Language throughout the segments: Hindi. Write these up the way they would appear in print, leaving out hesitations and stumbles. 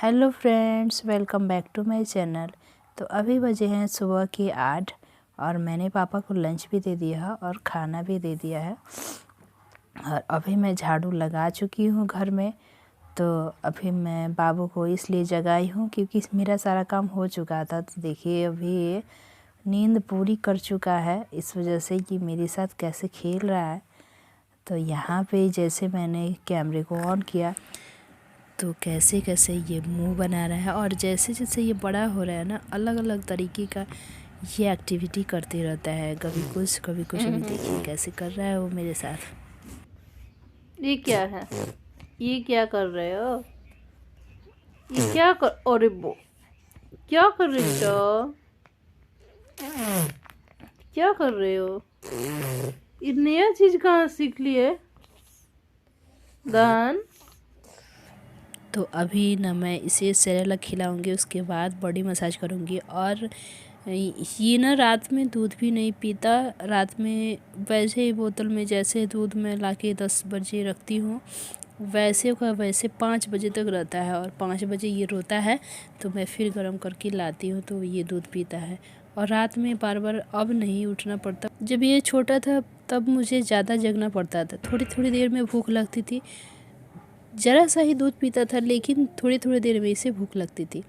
Hello friends, welcome back to my channel. तो अभी बजे हैं सुबह के 8 और मैंने पापा को लंच भी दे दिया है और खाना भी दे दिया है। और अभी मैं झाड़ू लगा चुकी हूँ घर में। तो अभी मैं बाबू को इसलिए जगाई हूँ क्योंकि मेरा सारा काम हो चुका था। तो देखिए अभी ये नींद पूरी कर चुका है, इस वजह से कि मेरे साथ कैसे खेल रहा है। तो यहाँ पे जैसे मैंने कैमरे को ऑन किया तो कैसे कैसे ये मुंह बना रहा है और जैसे जैसे ये बड़ा हो रहा है ना, अलग अलग तरीके का ये एक्टिविटी करते रहता है। कभी कुछ कभी कुछ। अभी देखिए कैसे कर रहा है वो मेरे साथ। ये क्या है? ये क्या कर रहे हो? ये क्या कर? अरे वो क्या कर रहे हो? क्या कर रहे हो? ये नया चीज कहाँ सीख लिए दान? तो अभी ना मैं इसे सेरेलक खिलाऊंगी, उसके बाद बॉडी मसाज करूंगी। और ये ना रात में दूध भी नहीं पीता। रात में वैसे ही बोतल में जैसे दूध में लाके 10 बजे रखती हूँ वैसे का वैसे 5 बजे तक रहता है। और 5 बजे ये रोता है तो मैं फिर गर्म करके लाती हूँ तो ये दूध पीता है। और रात में बार बार अब नहीं उठना पड़ता। जब ये छोटा था तब मुझे ज़्यादा जगना पड़ता था। थोड़ी थोड़ी देर में भूख लगती थी, ज़रा सा ही दूध पीता था लेकिन थोड़ी थोड़ी देर में इसे भूख लगती थी।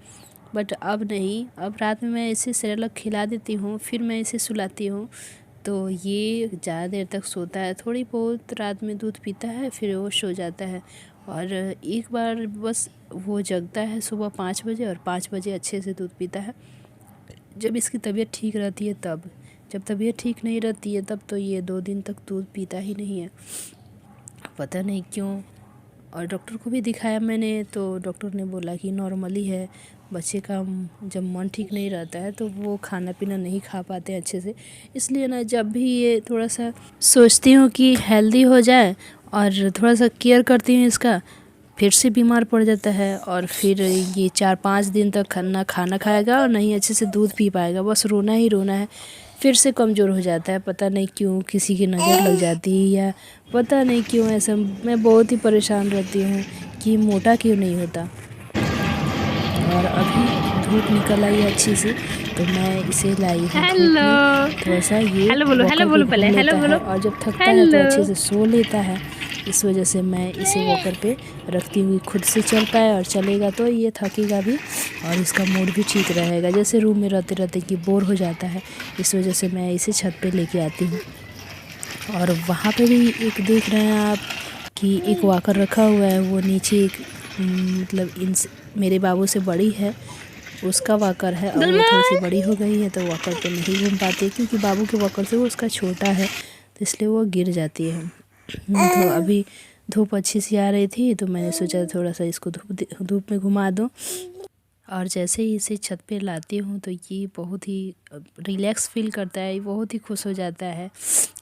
बट अब नहीं, अब रात में मैं इसे सेरेलक खिला देती हूँ, फिर मैं इसे सुलाती हूँ तो ये ज़्यादा देर तक सोता है। थोड़ी बहुत रात में दूध पीता है फिर वो सो जाता है। और एक बार बस वो जगता है सुबह 5 बजे और 5 बजे अच्छे से दूध पीता है जब इसकी तबीयत ठीक रहती है तब। जब तबीयत ठीक नहीं रहती है तब तो ये 2 दिन तक दूध पीता ही नहीं है, पता नहीं क्यों। और डॉक्टर को भी दिखाया मैंने तो डॉक्टर ने बोला कि नॉर्मली है। बच्चे का जब मन ठीक नहीं रहता है तो वो खाना पीना नहीं खा पाते हैं अच्छे से। इसलिए ना जब भी ये थोड़ा सा सोचती हूँ कि हेल्दी हो जाए और थोड़ा सा केयर करती हूँ इसका, फिर से बीमार पड़ जाता है। और फिर ये 4-5 दिन तक ना खाना खाएगा और नहीं अच्छे से दूध पी पाएगा, बस रोना ही रोना है। फिर से कमज़ोर हो जाता है, पता नहीं क्यों, किसी की नज़र लग जाती है या पता नहीं क्यों ऐसा। मैं बहुत ही परेशान रहती हूँ कि मोटा क्यों नहीं होता। और अभी धूप निकल आई है अच्छी से तो मैं इसे लाई हूँ धूप में। थोड़ा सा ये वॉकर पे घूम लेता है और जब थकता है तो अच्छे से सो लेता है। इस वजह से मैं इसे वॉकर पे रखती हुई खुद से चल पाए, और चलेगा तो ये थकेगा भी और इसका मूड भी ठीक रहेगा। जैसे रूम में रहते रहते कि बोर हो जाता है, इस वजह से मैं इसे छत पे लेके आती हूँ। और वहाँ पे भी एक देख रहे हैं आप कि एक वॉकर रखा हुआ है, वो नीचे एक मतलब इन मेरे बाबू से बड़ी है उसका वॉकर है। और वो थोड़ी सी बड़ी हो गई है तो वॉकर पे नहीं घूम पाती क्योंकि बाबू के वॉकर से वो उसका छोटा है तो इसलिए वो गिर जाती है। तो अभी धूप अच्छी सी आ रही थी तो मैंने सोचा थोड़ा सा इसको धूप में घुमा दूँ। और जैसे ही इसे छत पे लाती हूँ तो ये बहुत ही रिलैक्स फील करता है, बहुत ही खुश हो जाता है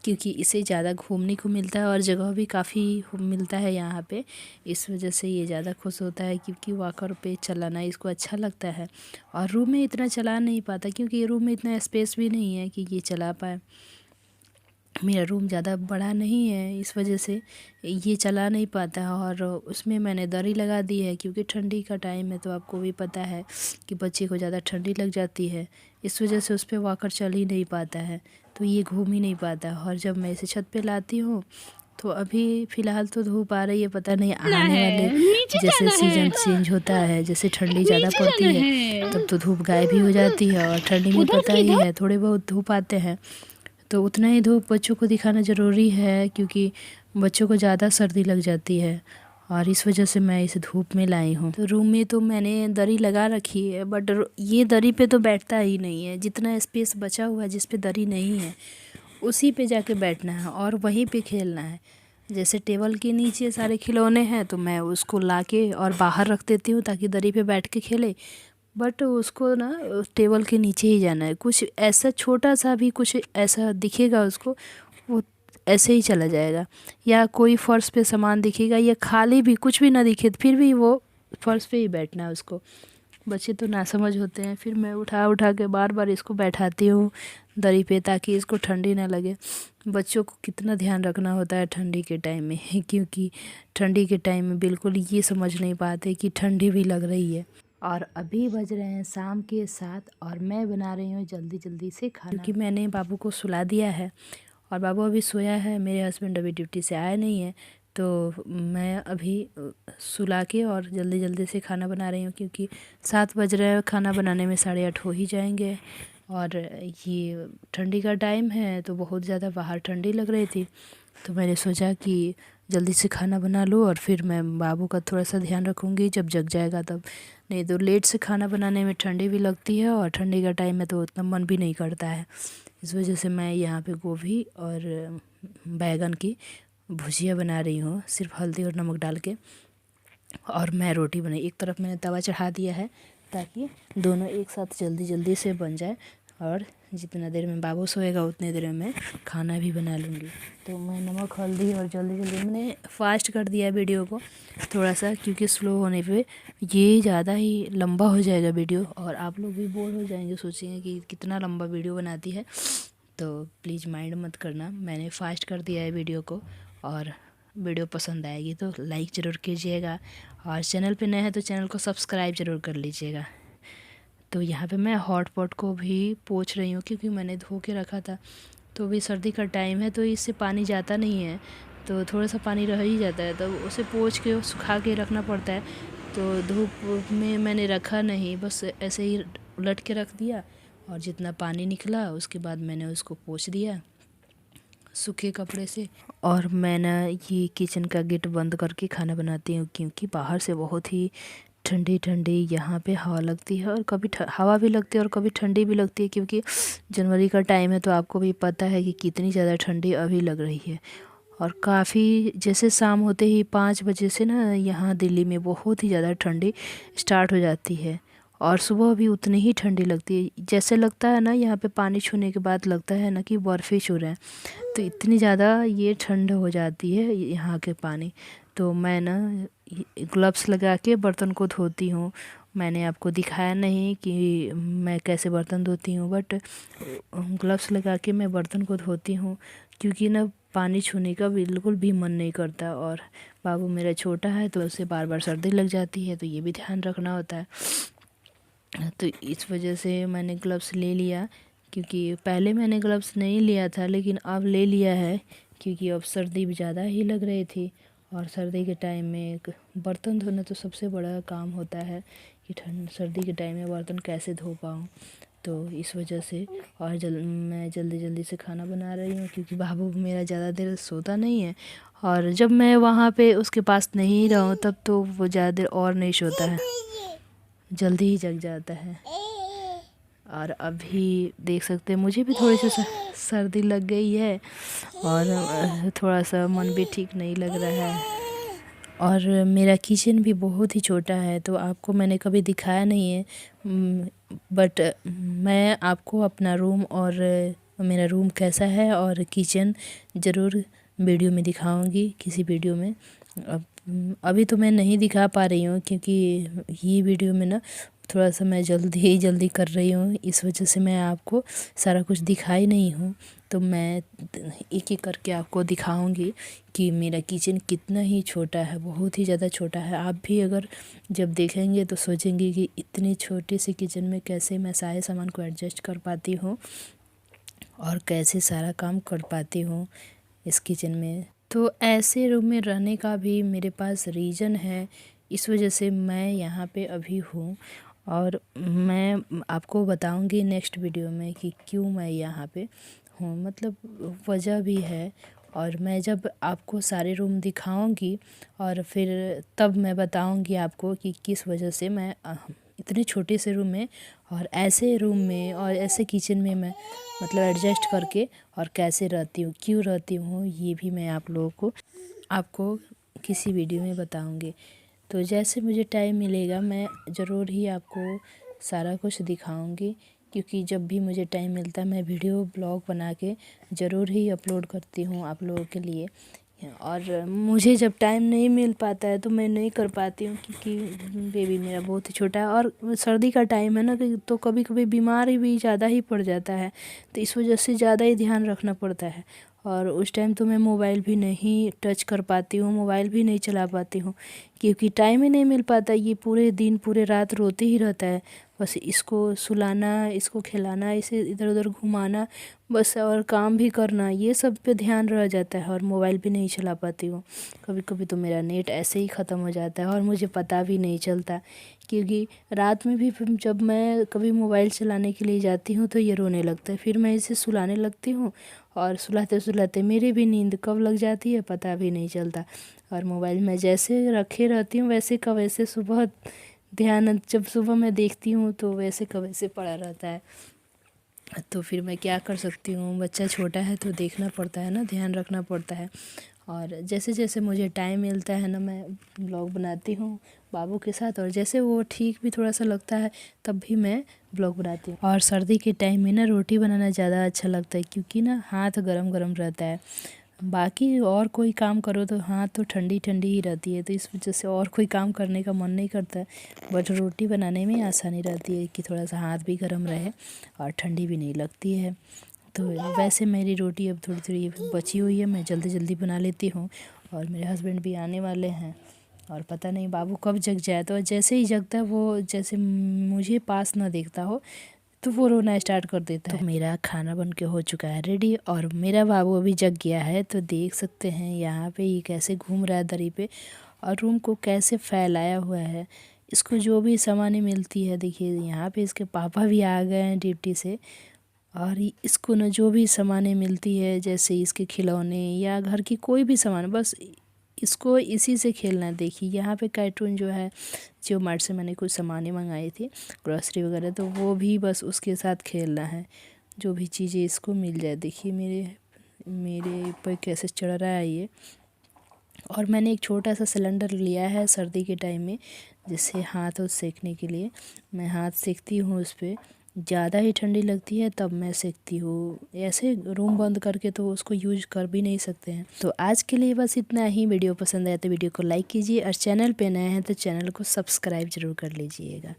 क्योंकि इसे ज़्यादा घूमने को मिलता है और जगह भी काफ़ी मिलता है यहाँ पे। इस वजह से ये ज़्यादा खुश होता है क्योंकि वॉकर पे चलाना इसको अच्छा लगता है। और रूम में इतना चला नहीं पाता क्योंकि रूम में इतना स्पेस भी नहीं है कि ये चला पाए। मेरा रूम ज़्यादा बड़ा नहीं है, इस वजह से ये चला नहीं पाता। और उसमें मैंने दरी लगा दी है क्योंकि ठंडी का टाइम है तो आपको भी पता है कि बच्चे को ज़्यादा ठंडी लग जाती है। इस वजह से उस पर वॉकर चल ही नहीं पाता है तो ये घूम ही नहीं पाता। और जब मैं इसे छत पे लाती हूँ तो अभी फ़िलहाल तो धूप आ रही है, पता नहीं आने वाले जैसे सीज़न चेंज होता है, जैसे ठंडी ज़्यादा पड़ती है तब तो धूप गायब ही हो जाती है। और ठंडी में पता ही है थोड़े बहुत धूप आते हैं तो उतना ही धूप बच्चों को दिखाना ज़रूरी है क्योंकि बच्चों को ज़्यादा सर्दी लग जाती है। और इस वजह से मैं इसे धूप में लाई हूँ। तो रूम में तो मैंने दरी लगा रखी है बट ये दरी पे तो बैठता ही नहीं है। जितना स्पेस बचा हुआ है जिस पे दरी नहीं है उसी पे जाके बैठना है और वहीं पे खेलना है। जैसे टेबल के नीचे सारे खिलौने हैं तो मैं उसको लाके और बाहर रख देती हूँ ताकि दरी पे बैठ के खेले। बट उसको ना टेबल के नीचे ही जाना है। कुछ ऐसा छोटा सा भी कुछ ऐसा दिखेगा उसको, वो ऐसे ही चला जाएगा। या कोई फर्श पे सामान दिखेगा या खाली भी कुछ भी ना दिखे फिर भी वो फर्श पे ही बैठना है उसको। बच्चे तो नासमझ होते हैं। फिर मैं उठा उठा के बार बार इसको बैठाती हूँ दरी पे ताकि इसको ठंडी ना लगे। बच्चों को कितना ध्यान रखना होता है ठंडी के टाइम में क्योंकि ठंडी के टाइम में बिल्कुल ये समझ नहीं पाते कि ठंडी भी लग रही है। और अभी बज रहे हैं शाम के 7 और मैं बना रही हूँ जल्दी जल्दी से खाना, क्योंकि मैंने बाबू को सुला दिया है और बाबू अभी सोया है। मेरे हस्बैंड अभी ड्यूटी से आए नहीं हैं, तो मैं अभी सुला के और जल्दी जल्दी से खाना बना रही हूँ, क्योंकि 7 बज रहे हैं, खाना बनाने में 8:30 हो ही जाएंगे। और ये ठंडी का टाइम है तो बहुत ज़्यादा बाहर ठंडी लग रही थी, तो मैंने सोचा कि जल्दी से खाना बना लूँ और फिर मैं बाबू का थोड़ा सा ध्यान रखूँगी जब जग जाएगा तब। नहीं तो लेट से खाना बनाने में ठंडी भी लगती है और ठंडी का टाइम में तो उतना मन भी नहीं करता है। इस वजह से मैं यहाँ पे गोभी और बैगन की भुजिया बना रही हूँ, सिर्फ हल्दी और नमक डाल के। और मैं रोटी बनाई, एक तरफ मैंने तवा चढ़ा दिया है ताकि दोनों एक साथ जल्दी जल्दी से बन जाए, और जितना देर में बाबू सोएगा उतने देर में मैं खाना भी बना लूँगी। तो मैं नमक हल्दी और जल्दी जल्दी मैंने फास्ट कर दिया वीडियो को थोड़ा सा, क्योंकि स्लो होने पे ये ज़्यादा ही लंबा हो जाएगा वीडियो और आप लोग भी बोर हो जाएंगे, सोचेंगे कि कितना लंबा वीडियो बनाती है। तो प्लीज़ माइंड मत करना, मैंने फास्ट कर दिया है वीडियो को। और वीडियो पसंद आएगी तो लाइक ज़रूर कीजिएगा, और चैनल पे नए हैं तो चैनल को सब्सक्राइब ज़रूर कर लीजिएगा। तो यहाँ पे मैं हॉट पॉट को भी पोंछ रही हूँ, क्योंकि मैंने धो के रखा था। तो अभी सर्दी का टाइम है तो इससे पानी जाता नहीं है, तो थोड़ा सा पानी रह ही जाता है, तो उसे पोंछ के सुखा के रखना पड़ता है। तो धूप में मैंने रखा नहीं, बस ऐसे ही उलट के रख दिया, और जितना पानी निकला उसके बाद मैंने उसको पोंछ दिया सूखे कपड़े से। और मैं ना ये किचन का गेट बंद करके खाना बनाती हूँ, क्योंकि बाहर से बहुत ही ठंडी ठंडी यहाँ पे हवा लगती है, और कभी हवा भी लगती है और कभी ठंडी भी लगती है, क्योंकि जनवरी का टाइम है तो आपको भी पता है कि कितनी ज़्यादा ठंडी अभी लग रही है। और काफ़ी जैसे शाम होते ही 5 बजे से ना यहाँ दिल्ली में बहुत ही ज़्यादा ठंडी स्टार्ट हो जाती है, और सुबह भी उतनी ही ठंडी लगती है। जैसे लगता है ना यहाँ पे पानी छूने के बाद लगता है ना कि बर्फ़ ही छू रहे हैं, तो इतनी ज़्यादा ये ठंड हो जाती है यहाँ के पानी। तो मैं ना ग्लव्स लगा के बर्तन को धोती हूँ। मैंने आपको दिखाया नहीं कि मैं कैसे बर्तन धोती हूँ, बट ग्लव्स लगा के मैं बर्तन को धोती हूँ, क्योंकि ना पानी छूने का बिल्कुल भी मन नहीं करता। और बाबू मेरा छोटा है तो उसे बार बार सर्दी लग जाती है, तो ये भी ध्यान रखना होता है। तो इस वजह से मैंने ग्लव्स ले लिया, क्योंकि पहले मैंने ग्लव्स नहीं लिया था लेकिन अब ले लिया है, क्योंकि अब सर्दी भी ज़्यादा ही लग रही थी। और सर्दी के टाइम में एक बर्तन धोना तो सबसे बड़ा काम होता है कि सर्दी के टाइम में बर्तन कैसे धो पाऊँ। तो इस वजह से और मैं जल्दी जल्दी से खाना बना रही हूँ, क्योंकि बाबू मेरा ज़्यादा देर सोता नहीं है, और जब मैं वहाँ पे उसके पास नहीं रहूँ तब तो वो ज़्यादा देर और नहीं सोता है, जल्दी ही जग जाता है। और अभी देख सकते हैं मुझे भी थोड़ी सी सर्दी लग गई है, और थोड़ा सा मन भी ठीक नहीं लग रहा है। और मेरा किचन भी बहुत ही छोटा है, तो आपको मैंने कभी दिखाया नहीं है, बट मैं आपको अपना रूम और मेरा रूम कैसा है और किचन ज़रूर वीडियो में दिखाऊंगी, किसी वीडियो में। अभी तो मैं नहीं दिखा पा रही हूँ, क्योंकि ये वीडियो में ना थोड़ा सा मैं जल्दी कर रही हूँ, इस वजह से मैं आपको सारा कुछ दिखाई नहीं हूँ। तो मैं एक एक करके आपको दिखाऊंगी कि मेरा किचन कितना ही छोटा है, बहुत ही ज़्यादा छोटा है। आप भी अगर जब देखेंगे तो सोचेंगे कि इतनी छोटी सी किचन में कैसे मैं सारे सामान को एडजस्ट कर पाती हूँ और कैसे सारा काम कर पाती हूँ इस किचन में। तो ऐसे रूम में रहने का भी मेरे पास रीज़न है, इस वजह से मैं यहाँ पे अभी हूँ, और मैं आपको बताऊँगी नेक्स्ट वीडियो में कि क्यों मैं यहाँ पे हूँ, मतलब वजह भी है। और मैं जब आपको सारे रूम दिखाऊंगी और फिर तब मैं बताऊंगी आपको कि किस वजह से मैं इतने छोटे से रूम में और ऐसे रूम में और ऐसे किचन में मैं मतलब एडजस्ट करके और कैसे रहती हूँ, क्यों रहती हूँ, ये भी मैं आप लोगों को आपको किसी वीडियो में बताऊंगी। तो जैसे मुझे टाइम मिलेगा मैं ज़रूर ही आपको सारा कुछ दिखाऊंगी, क्योंकि जब भी मुझे टाइम मिलता है मैं वीडियो ब्लॉग बना के ज़रूर ही अपलोड करती हूँ आप लोगों के लिए। और मुझे जब टाइम नहीं मिल पाता है तो मैं नहीं कर पाती हूँ, क्योंकि बेबी मेरा बहुत ही छोटा है और सर्दी का टाइम है ना, तो कभी कभी बीमार भी ज़्यादा ही पड़ जाता है, तो इस वजह से ज़्यादा ही ध्यान रखना पड़ता है। और उस टाइम तो मैं मोबाइल भी नहीं टच कर पाती हूँ, मोबाइल भी नहीं चला पाती हूँ, क्योंकि टाइम ही नहीं मिल पाता। ये पूरे दिन पूरे रात रोते ही रहता है, बस इसको सुलाना, इसको खिलाना, इसे इधर उधर घुमाना बस, और काम भी करना, ये सब पे ध्यान रह जाता है। और मोबाइल भी नहीं चला पाती हूँ। कभी कभी तो मेरा नेट ऐसे ही ख़त्म हो जाता है और मुझे पता भी नहीं चलता, क्योंकि रात में भी जब मैं कभी मोबाइल चलाने के लिए जाती हूँ तो ये रोने लगता है। फिर मैं इसे सुलाने लगती हूँ और सुलाते सुलाते मेरी भी नींद कब लग जाती है पता भी नहीं चलता। और मोबाइल में जैसे रखे रहती हूँ वैसे का वैसे सुबह ध्यान, जब सुबह मैं देखती हूँ तो वैसे का वैसे पड़ा रहता है। तो फिर मैं क्या कर सकती हूँ, बच्चा छोटा है तो देखना पड़ता है ना, ध्यान रखना पड़ता है। और जैसे जैसे मुझे टाइम मिलता है ना, मैं ब्लॉग बनाती हूँ बाबू के साथ, और जैसे वो ठीक भी थोड़ा सा लगता है तब भी मैं ब्लॉग बनाती हूँ। और सर्दी के टाइम में ना रोटी बनाना ज़्यादा अच्छा लगता है, क्योंकि ना हाथ गरम गरम रहता है। बाकी और कोई काम करो तो हाथ तो ठंडी ठंडी ही रहती है, तो इस वजह से और कोई काम करने का मन नहीं करता है। बट रोटी बनाने में आसानी रहती है कि थोड़ा सा हाथ भी गर्म रहे और ठंडी भी नहीं लगती है। तो वैसे मेरी रोटी अब थोड़ी थोड़ी बची हुई है, मैं जल्दी जल्दी बना लेती हूँ। और मेरे हस्बैंड भी आने वाले हैं, और पता नहीं बाबू कब जग जाए। तो जैसे ही जगता है वो, जैसे मुझे पास ना देखता हो तो वो रोना स्टार्ट कर देता है। तो मेरा खाना बन के हो चुका है रेडी, और मेरा बाबू अभी जग गया है। तो देख सकते हैं यहाँ पे ये कैसे घूम रहा है दरी पे, और रूम को कैसे फैलाया हुआ है। इसको जो भी सामानें मिलती है, देखिए यहाँ पे इसके पापा भी आ गए हैं ड्यूटी से, और इसको ना जो भी सामानें मिलती है, जैसे इसके खिलौने या घर की कोई भी सामान, बस इसको इसी से खेलना है। देखिए यहाँ पे कार्टून जो है, जो मार्ट से मैंने कुछ सामानें मंगाई थी, ग्रॉसरी वगैरह, तो वो भी बस उसके साथ खेलना है, जो भी चीज़ें इसको मिल जाए। देखिए मेरे ऊपर कैसे चढ़ रहा है ये। और मैंने एक छोटा सा सिलेंडर लिया है सर्दी के टाइम में, जिससे हाथ सेकने के लिए मैं हाथ सेकती हूँ उस पर। ज़्यादा ही ठंडी लगती है तब मैं सेकती हूँ, ऐसे रूम बंद करके तो उसको यूज कर भी नहीं सकते हैं। तो आज के लिए बस इतना ही। वीडियो पसंद आए तो वीडियो को लाइक कीजिए, और चैनल पे नए हैं तो चैनल को सब्सक्राइब ज़रूर कर लीजिएगा।